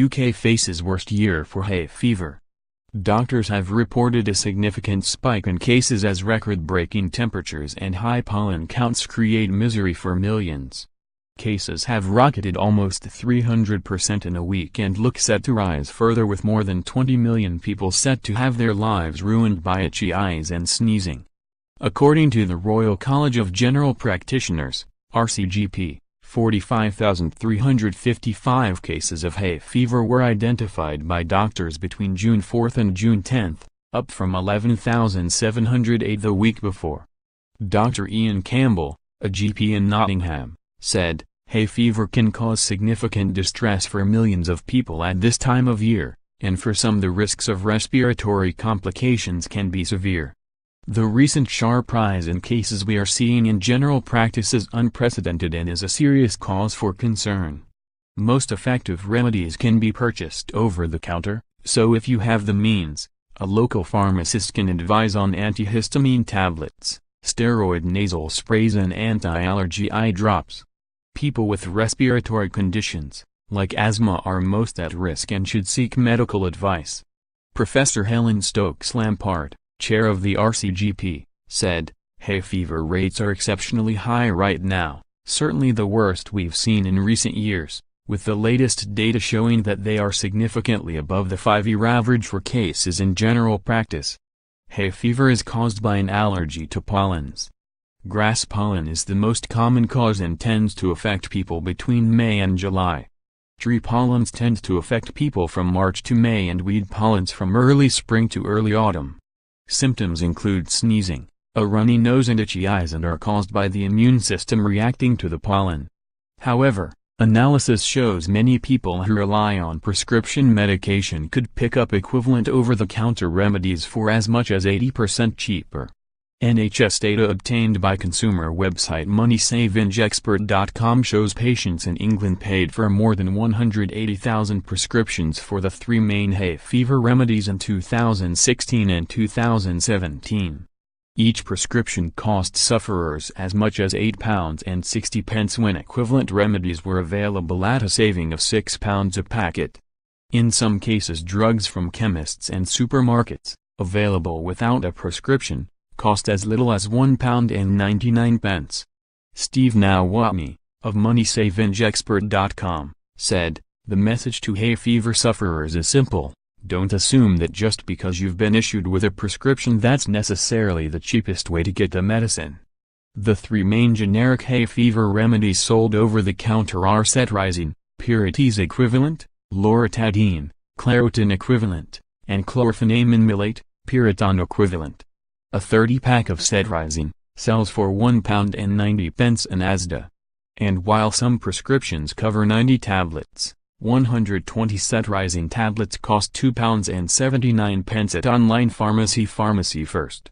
UK faces worst year for hay fever. Doctors have reported a significant spike in cases as record-breaking temperatures and high pollen counts create misery for millions. Cases have rocketed almost 300% in a week and look set to rise further, with more than 20 million people set to have their lives ruined by itchy eyes and sneezing. According to the Royal College of General Practitioners, RCGP, 45,355 cases of hay fever were identified by doctors between June 4 and June 10, up from 11,708 the week before. Dr. Ian Campbell, a GP in Nottingham, said, "Hay fever can cause significant distress for millions of people at this time of year, and for some the risks of respiratory complications can be severe. The recent sharp rise in cases we are seeing in general practice is unprecedented and is a serious cause for concern. Most effective remedies can be purchased over the counter, so if you have the means, a local pharmacist can advise on antihistamine tablets, steroid nasal sprays and anti-allergy eye drops. People with respiratory conditions, like asthma, are most at risk and should seek medical advice." Professor Helen Stokes-Lampard, chair of the RCGP, said, "Hay fever rates are exceptionally high right now, certainly the worst we've seen in recent years, with the latest data showing that they are significantly above the 5-year average for cases in general practice. Hay fever is caused by an allergy to pollens. Grass pollen is the most common cause and tends to affect people between May and July. Tree pollens tend to affect people from March to May and weed pollens from early spring to early autumn. Symptoms include sneezing, a runny nose and itchy eyes, and are caused by the immune system reacting to the pollen. However, analysis shows many people who rely on prescription medication could pick up equivalent over-the-counter remedies for as much as 80% cheaper. NHS data obtained by consumer website MoneySavingExpert.com shows patients in England paid for more than 180,000 prescriptions for the three main hay fever remedies in 2016 and 2017. Each prescription cost sufferers as much as £8.60 when equivalent remedies were available at a saving of £6 a packet. In some cases, drugs from chemists and supermarkets, available without a prescription, cost as little as £1.99. Steve Nawatney, of MoneySavingExpert.com, said, "The message to hay fever sufferers is simple: don't assume that just because you've been issued with a prescription that's necessarily the cheapest way to get the medicine." The three main generic hay fever remedies sold over the counter are cetirizine, Pyretes equivalent, loratadine, Claritin equivalent, and chlorpheniramine maleate, Piriton equivalent. A 30-pack of cetirizine sells for £1.90 in Asda. And while some prescriptions cover 90 tablets, 120 cetirizine tablets cost £2.79 at online pharmacy Pharmacy First.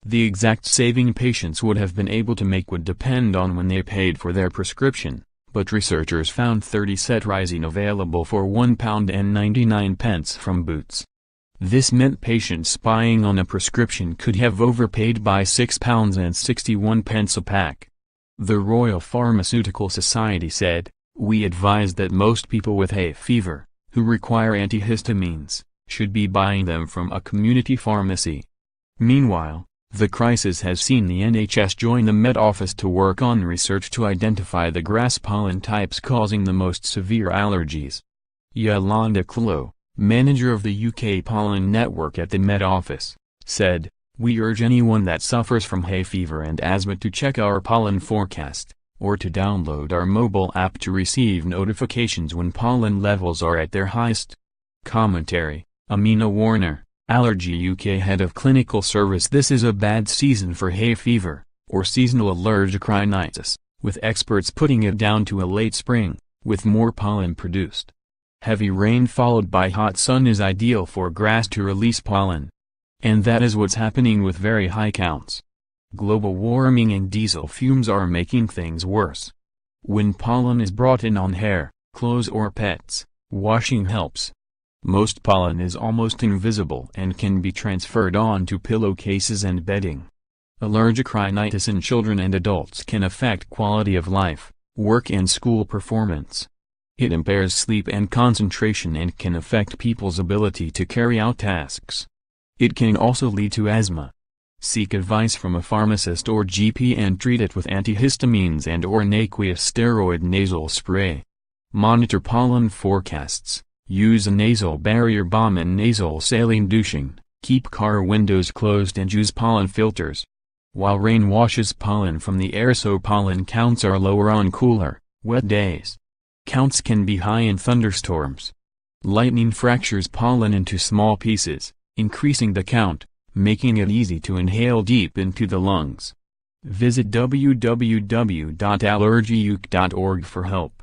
The exact saving patients would have been able to make would depend on when they paid for their prescription, but researchers found 30 cetirizine available for £1.99 from Boots. This meant patients spying on a prescription could have overpaid by £6.61 a pack. The Royal Pharmaceutical Society said, "We advise that most people with hay fever, who require antihistamines, should be buying them from a community pharmacy." Meanwhile, the crisis has seen the NHS join the Met Office to work on research to identify the grass pollen types causing the most severe allergies. Yolanda Clough, manager of the UK Pollen Network at the Met Office, said, "We urge anyone that suffers from hay fever and asthma to check our pollen forecast, or to download our mobile app to receive notifications when pollen levels are at their highest." Commentary, Amina Warner, Allergy UK head of clinical service. This is a bad season for hay fever, or seasonal allergic rhinitis, with experts putting it down to a late spring, with more pollen produced. Heavy rain followed by hot sun is ideal for grass to release pollen. And that is what's happening with very high counts. Global warming and diesel fumes are making things worse. When pollen is brought in on hair, clothes or pets, washing helps. Most pollen is almost invisible and can be transferred onto pillowcases and bedding. Allergic rhinitis in children and adults can affect quality of life, work and school performance. It impairs sleep and concentration and can affect people's ability to carry out tasks. It can also lead to asthma. Seek advice from a pharmacist or GP and treat it with antihistamines and/or an aqueous steroid nasal spray. Monitor pollen forecasts. Use a nasal barrier balm and nasal saline douching. Keep car windows closed and use pollen filters. While rain washes pollen from the air, so pollen counts are lower on cooler, wet days. Counts can be high in thunderstorms. Lightning fractures pollen into small pieces, increasing the count, making it easy to inhale deep into the lungs. Visit www.allergieuc.org for help.